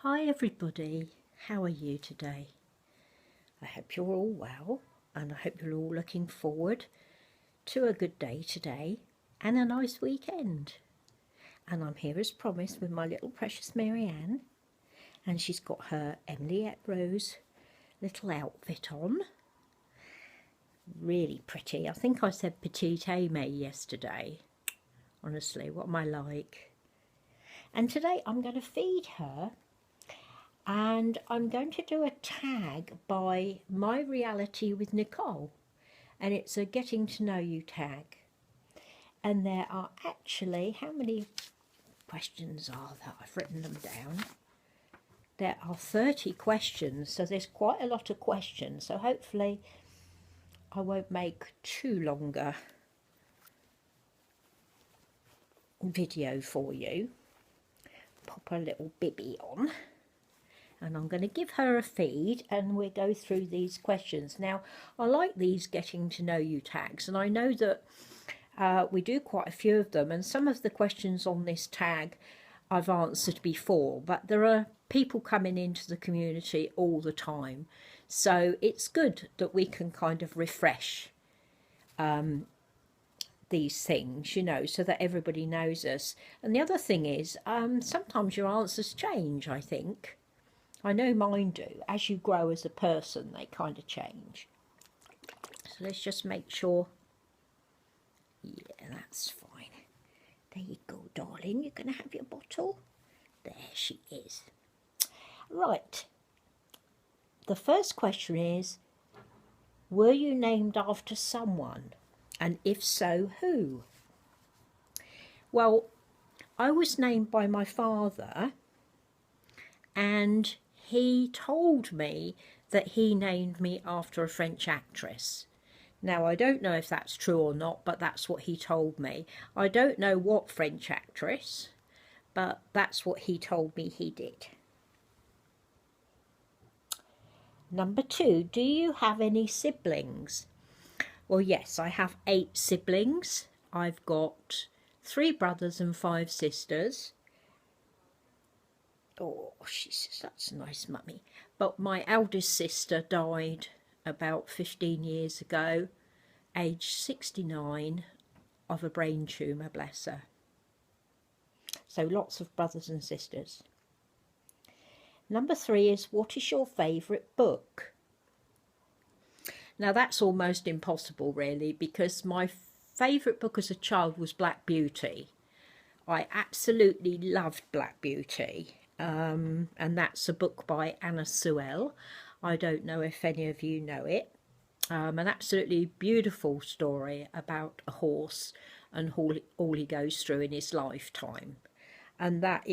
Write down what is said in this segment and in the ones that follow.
Hi everybody, how are you today? I hope you're all well and I hope you're all looking forward to a good day today and a nice weekend. And I'm here as promised with my little precious Marianne, and she's got her Emily Rose little outfit on. Really pretty. I think I said petite Amy yesterday. Honestly, what am I like? And today I'm going to feed her. And I'm going to do a tag by My Reality with Nicole, and it's a getting to know you tag. And there are actually, how many questions are there? I've written them down. There are 30 questions, so there's quite a lot of questions, so hopefully I won't make too longer video for you. Pop a little bibby on. And I'm going to give her a feed and we'll go through these questions. Now, I like these getting to know you tags, and I know that we do quite a few of them, and some of the questions on this tag I've answered before, but there are people coming into the community all the time. So it's good that we can kind of refresh these things, you know, so that everybody knows us. And the other thing is, sometimes your answers change, I think. I know mine do. As you grow as a person, they kind of change. So let's just make sure. Yeah, that's fine. There you go, darling. You're going to have your bottle. There she is. Right. The first question is, were you named after someone? And if so, who? Well, I was named by my father, and he told me that he named me after a French actress. Now, I don't know if that's true or not, but that's what he told me. I don't know what French actress, but that's what he told me he did. Number 2, do you have any siblings? Well, yes, I have 8 siblings. I've got 3 brothers and 5 sisters. Oh, she says, that's nice, mummy. But my eldest sister died about 15 years ago, aged 69, of a brain tumour, bless her. So lots of brothers and sisters. Number 3 is, what is your favourite book? Now that's almost impossible really, because my favourite book as a child was Black Beauty. I absolutely loved Black Beauty. And that's a book by Anna Sewell. I don't know if any of you know it. An absolutely beautiful story about a horse and all he goes through in his lifetime. And that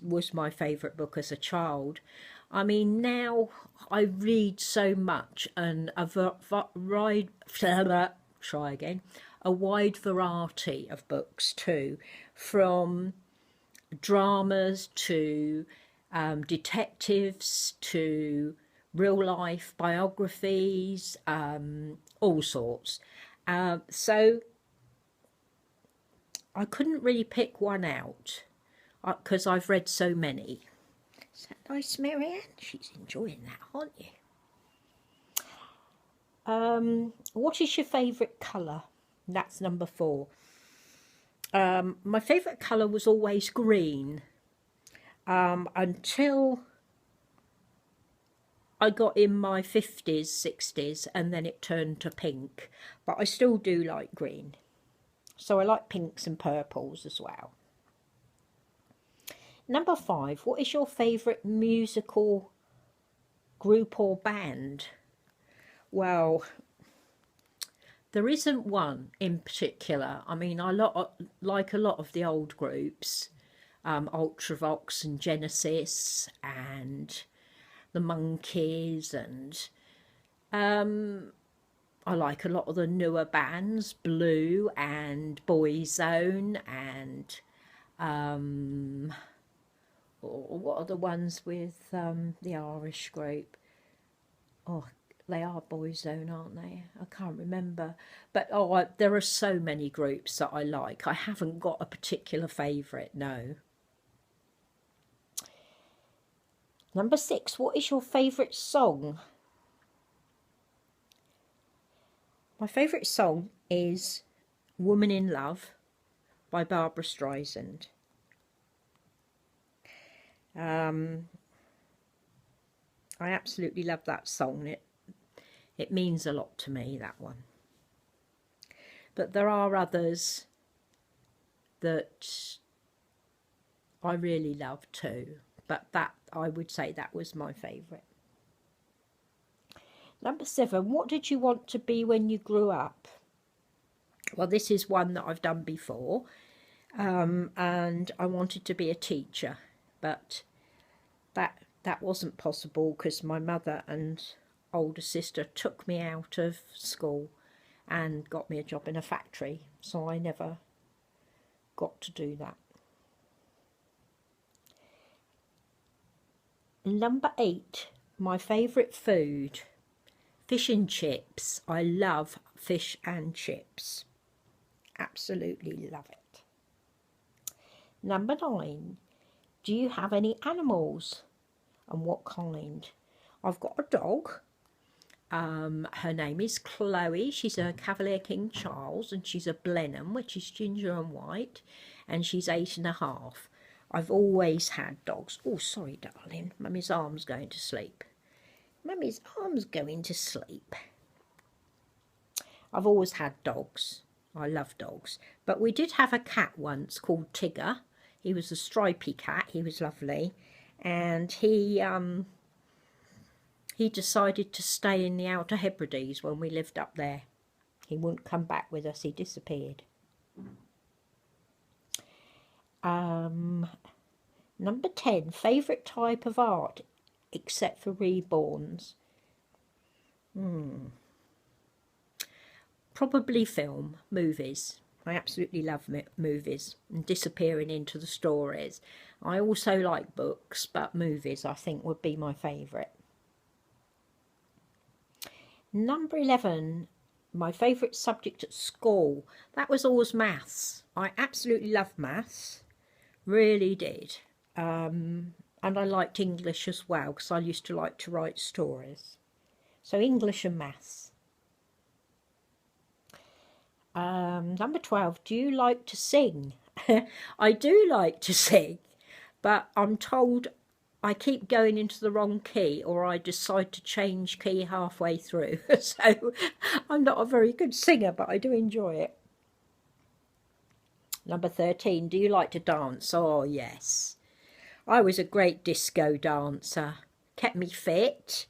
was my favourite book as a child. I mean, now I read so much, and a wide variety of books too, from dramas to detectives to real life biographies, all sorts. So I couldn't really pick one out because I've read so many. Is that nice, Marianne? She's enjoying that, aren't you? What is your favourite colour? That's number 4. My favourite colour was always green, until I got in my 50s, 60s, and then it turned to pink. But I still do like green. So I like pinks and purples as well. Number 5, what is your favourite musical group or band? Well, there isn't one in particular. I mean, I like a lot of the old groups, Ultravox and Genesis and the Monkees, and I like a lot of the newer bands, Blue and Boyzone, and what are the ones with the Irish group? Oh, they are Boyzone, aren't they? I can't remember. But there are so many groups that I like. I haven't got a particular favourite, no. Number 6, what is your favourite song? My favourite song is Woman in Love by Barbara Streisand. I absolutely love that song. It means a lot to me, that one. But there are others that I really love too. But that, I would say, that was my favourite. Number 7, what did you want to be when you grew up? Well, this is one that I've done before. And I wanted to be a teacher. But that wasn't possible because my mother and older sister took me out of school and got me a job in a factory, so I never got to do that. Number 8, my favourite food, fish and chips. I love fish and chips. Absolutely love it. Number 9, do you have any animals, and what kind? I've got a dog. Her name is Chloe. She's a Cavalier King Charles, and she's a Blenheim, which is ginger and white, and she's 8.5. I've always had dogs. Oh, sorry, darling. Mummy's arm's going to sleep. Mummy's arm's going to sleep. I've always had dogs. I love dogs. But we did have a cat once called Tigger. He was a stripy cat. He was lovely. And he decided to stay in the Outer Hebrides when we lived up there. He wouldn't come back with us. He disappeared. Number 10, favourite type of art, except for reborns. Probably film, movies. I absolutely love movies and disappearing into the stories. I also like books, but movies I think would be my favourite. Number 11, my favourite subject at school. That was always maths. I absolutely loved maths, really did. And I liked English as well, because I used to like to write stories. So English and maths. Number 12, do you like to sing? I do like to sing, but I'm told I keep going into the wrong key, or I decide to change key halfway through. So I'm not a very good singer, but I do enjoy it. Number 13, do you like to dance? Oh, yes. I was a great disco dancer. Kept me fit.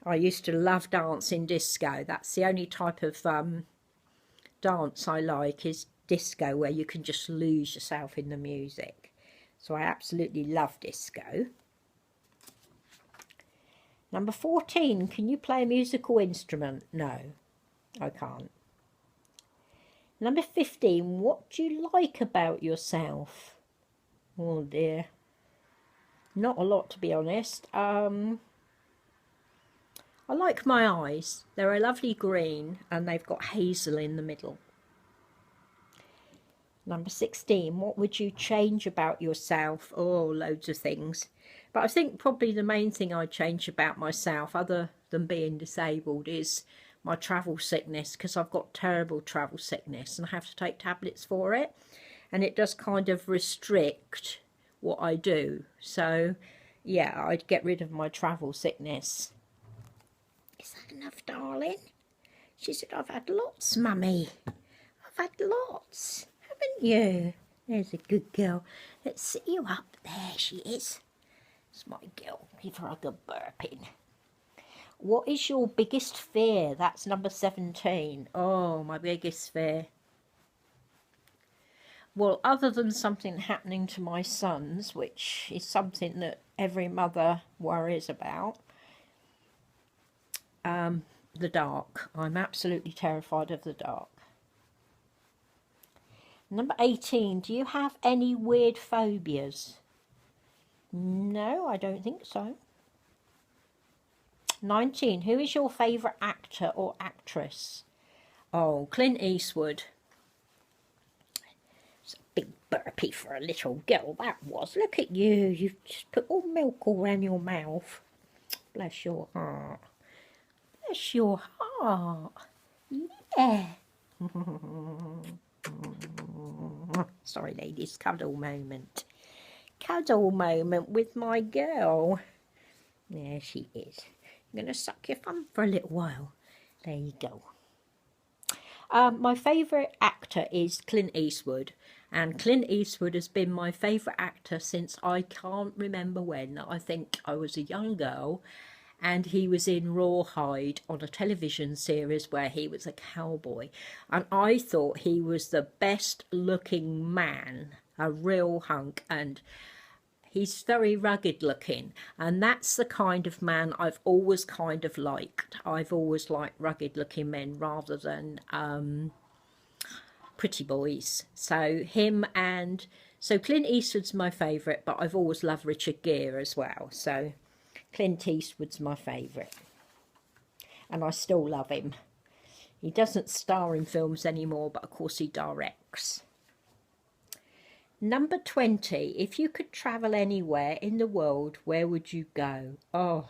I used to love dancing disco. That's the only type of dance I like, is disco, where you can just lose yourself in the music. So I absolutely love disco. Number 14, can you play a musical instrument? No, I can't. Number 15, what do you like about yourself? Oh dear. Not a lot, to be honest. I like my eyes. They're a lovely green and they've got hazel in the middle. Number 16, what would you change about yourself? Oh, loads of things. But I think probably the main thing I'd change about myself, other than being disabled, is my travel sickness, because I've got terrible travel sickness and I have to take tablets for it. And it does kind of restrict what I do. So, yeah, I'd get rid of my travel sickness. Is that enough, darling? She said, I've had lots, Mummy. I've had lots, haven't you? There's a good girl. Let's sit you up. There she is. It's my girl. Give her a good burping. What is your biggest fear? That's number 17. Oh, my biggest fear. Well, other than something happening to my sons, which is something that every mother worries about, the dark. I'm absolutely terrified of the dark. Number 18, do you have any weird phobias? No, I don't think so. 19, who is your favourite actor or actress? Oh, Clint Eastwood. He's a big burpy for a little girl, that was. Look at you. You've just put all milk all around your mouth. Bless your heart. Bless your heart. Yeah. Sorry, ladies. Cuddle moment. Cuddle moment with my girl. There she is. I'm going to suck your thumb for a little while. There you go. My favourite actor is Clint Eastwood, and Clint Eastwood has been my favourite actor since I can't remember when. I think I was a young girl, and he was in Rawhide on a television series where he was a cowboy, and I thought he was the best looking man, a real hunk, and he's very rugged looking, and that's the kind of man I've always kind of liked. I've always liked rugged looking men rather than pretty boys. So Clint Eastwood's my favourite, but I've always loved Richard Gere as well. So Clint Eastwood's my favourite, and I still love him. He doesn't star in films anymore, but of course he directs. Number 20, if you could travel anywhere in the world, where would you go? Oh,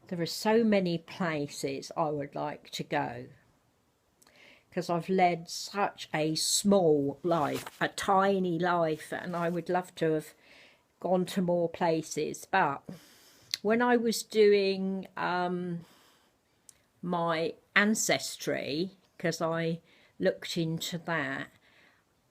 there are so many places I would like to go, because I've led such a small life, a tiny life, and I would love to have gone to more places. But when I was doing my ancestry, because I looked into that,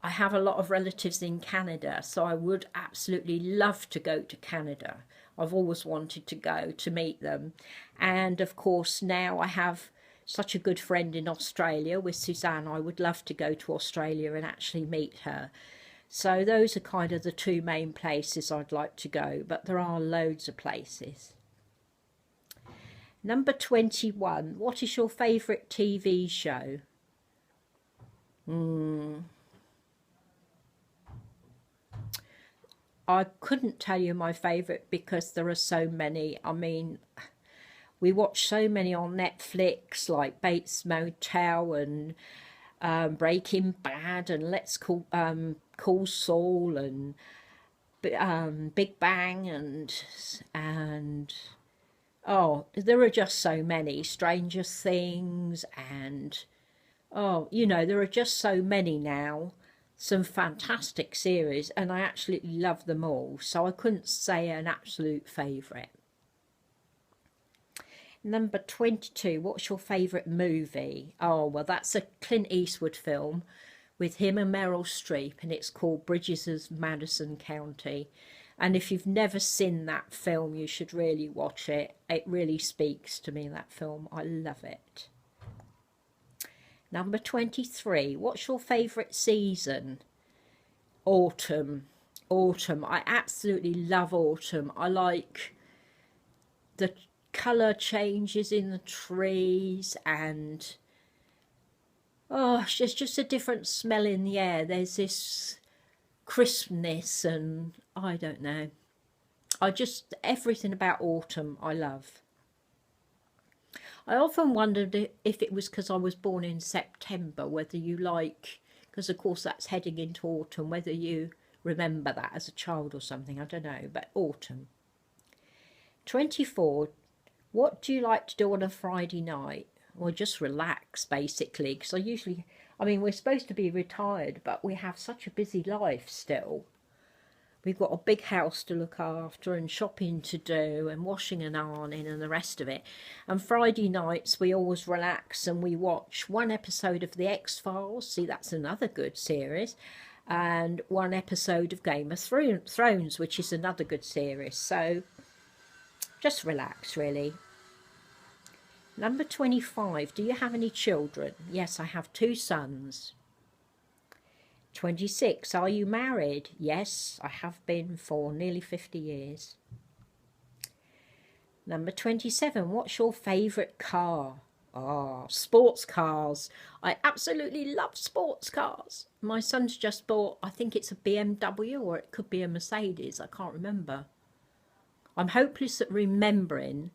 I have a lot of relatives in Canada, so I would absolutely love to go to Canada. I've always wanted to go to meet them. And of course, now I have such a good friend in Australia with Suzanne. I would love to go to Australia and actually meet her. So those are kind of the two main places I'd like to go, but there are loads of places. Number 21, what is your favourite TV show? I couldn't tell you my favourite because there are so many. I mean, we watch so many on Netflix, like Bates Motel and Breaking Bad and Let's Call Saul and Big Bang and oh, there are just so many. Stranger Things and oh, you know, there are just so many now. Some fantastic series, and I absolutely love them all, so I couldn't say an absolute favourite. Number 22, what's your favourite movie? Oh, well, that's a Clint Eastwood film with him and Meryl Streep, and it's called Bridges of Madison County. And if you've never seen that film, you should really watch it. It really speaks to me, that film. I love it. Number 23, what's your favourite season? Autumn. Autumn. I absolutely love autumn. I like the colour changes in the trees and oh, it's just a different smell in the air. There's this crispness and I don't know. Everything about autumn I love. I often wondered if it was because I was born in September, whether you like, because of course that's heading into autumn, whether you remember that as a child or something, I don't know, but autumn. 24, what do you like to do on a Friday night? Well, just relax, basically, because I mean, we're supposed to be retired, but we have such a busy life still. We've got a big house to look after and shopping to do and washing and ironing and the rest of it. And Friday nights we always relax and we watch one episode of The X-Files. See, that's another good series. And one episode of Game of Thrones, which is another good series. So just relax, really. Number 25, do you have any children? Yes, I have 2 sons. 26, are you married? Yes, I have been for nearly 50 years. Number 27, what's your favourite car? Oh, sports cars. I absolutely love sports cars. My son's just bought, I think it's a BMW or it could be a Mercedes, I can't remember. I'm hopeless at remembering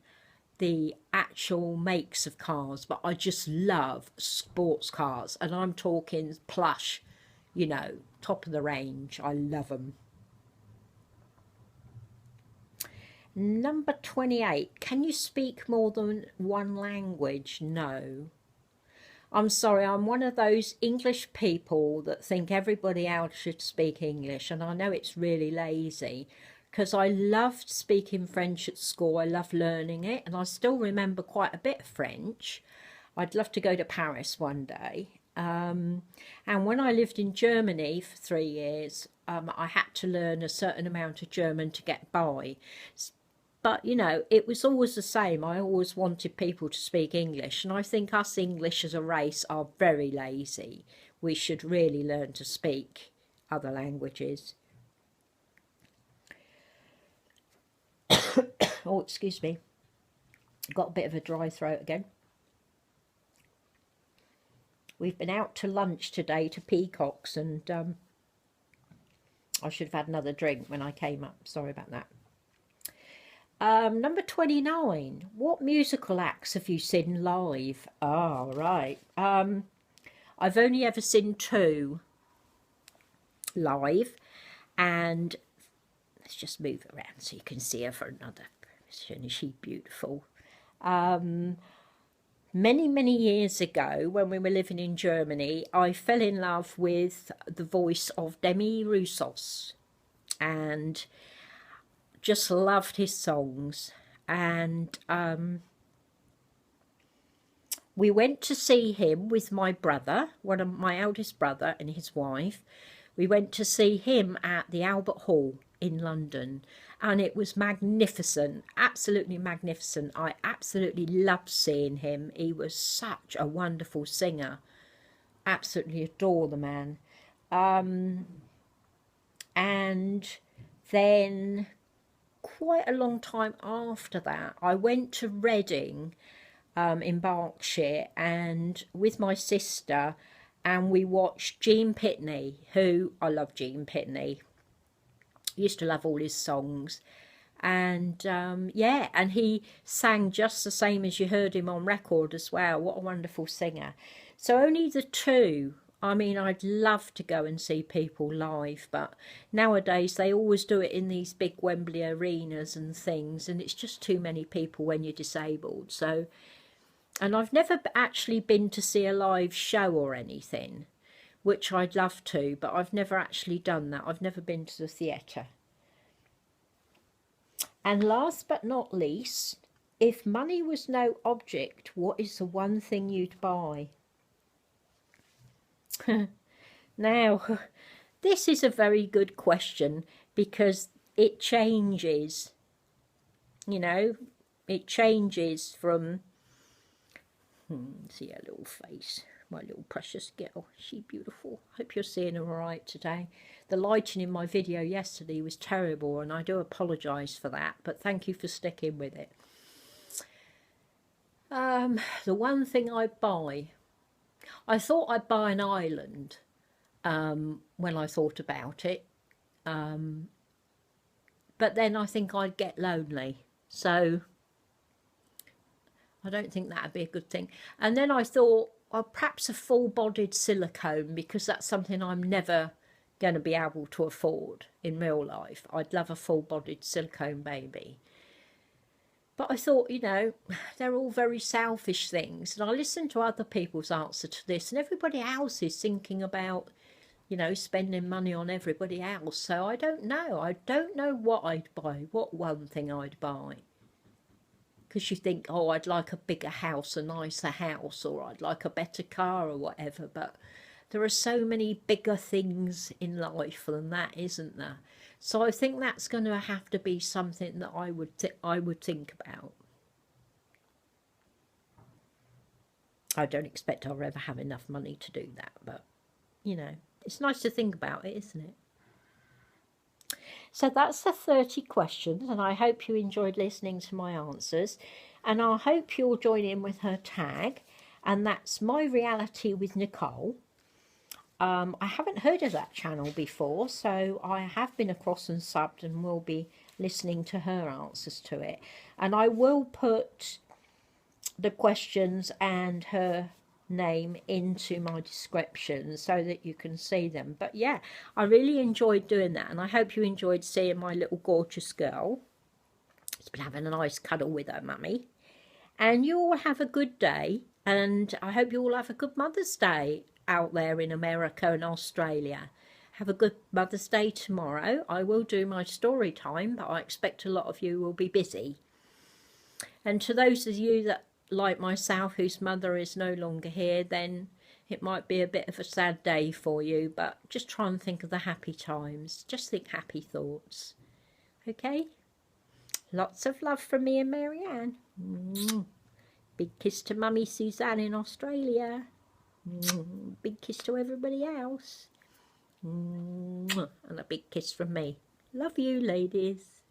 the actual makes of cars, but I just love sports cars, and I'm talking plush, you know, top of the range. I love them. Number 28. Can you speak more than one language? No. I'm sorry, I'm one of those English people that think everybody else should speak English, and I know it's really lazy, because I loved speaking French at school. I love learning it, and I still remember quite a bit of French. I'd love to go to Paris one day. And when I lived in Germany for 3 years, I had to learn a certain amount of German to get by. But, you know, it was always the same. I always wanted people to speak English. And I think us English as a race are very lazy. We should really learn to speak other languages. Oh, excuse me. Got a bit of a dry throat again. We've been out to lunch today to Peacocks, and I should have had another drink when I came up. Sorry about that. Number 29. What musical acts have you seen live? Oh, right. I've only ever seen 2 live, and let's just move around so you can see her for another. Isn't she beautiful? Many years ago, when we were living in Germany, I fell in love with the voice of Demi Roussos, and just loved his songs. And we went to see him with my brother, one of my eldest brother and his wife. We went to see him at the Albert Hall in London, and it was magnificent, absolutely magnificent. I absolutely loved seeing him. He was such a wonderful singer. Absolutely adore the man. And then quite a long time after that, I went to Reading in Berkshire, and with my sister, and we watched Gene Pitney, who I love. Gene Pitney, used to love all his songs, and yeah, and he sang just the same as you heard him on record as well. What a wonderful singer. So only the 2. I mean, I'd love to go and see people live, but nowadays they always do it in these big Wembley arenas and things, and it's just too many people when you're disabled. So, and I've never actually been to see a live show or anything, which I'd love to, but I've never actually done that. I've never been to the theatre. And last but not least, if money was no object, what is the one thing you'd buy? Now, this is a very good question, because it changes, you know, it changes from, see her little face, my little precious girl, she beautiful. Hope you're seeing her all right today. The lighting in my video yesterday was terrible, and I do apologise for that, but thank you for sticking with it. The one thing I'd buy, I thought I'd buy an island when I thought about it, but then I think I'd get lonely, so I don't think that'd be a good thing. And then I thought, well, perhaps a full-bodied silicone, because that's something I'm never going to be able to afford in real life. I'd love a full-bodied silicone baby. But I thought, you know, they're all very selfish things. And I listened to other people's answer to this, and everybody else is thinking about, you know, spending money on everybody else. So I don't know. I don't know what I'd buy, what one thing I'd buy. Because you think, oh, I'd like a bigger house, a nicer house, or I'd like a better car or whatever. But there are so many bigger things in life than that, isn't there? So I think that's going to have to be something that I would think about. I don't expect I'll ever have enough money to do that, but, you know, it's nice to think about it, isn't it? So that's the 30 questions, and I hope you enjoyed listening to my answers, and I hope you'll join in with her tag, and that's My Reality with Nicole. I haven't heard of that channel before, so I have been across and subbed and will be listening to her answers to it. And I will put the questions and her name into my description so that you can see them. But yeah, I really enjoyed doing that, and I hope you enjoyed seeing my little gorgeous girl. She's been having a nice cuddle with her mummy. And you all have a good day, and I hope you all have a good Mother's Day out there in America and Australia. Have a good Mother's Day tomorrow. I will do my story time, but I expect a lot of you will be busy. And to those of you that, like myself, whose mother is no longer here, then it might be a bit of a sad day for you, but just try and think of the happy times. Just think happy thoughts. Okay? Lots of love from me and Marianne. Big kiss to Mummy Suzanne in Australia. Big kiss to everybody else. And a big kiss from me. Love you, ladies.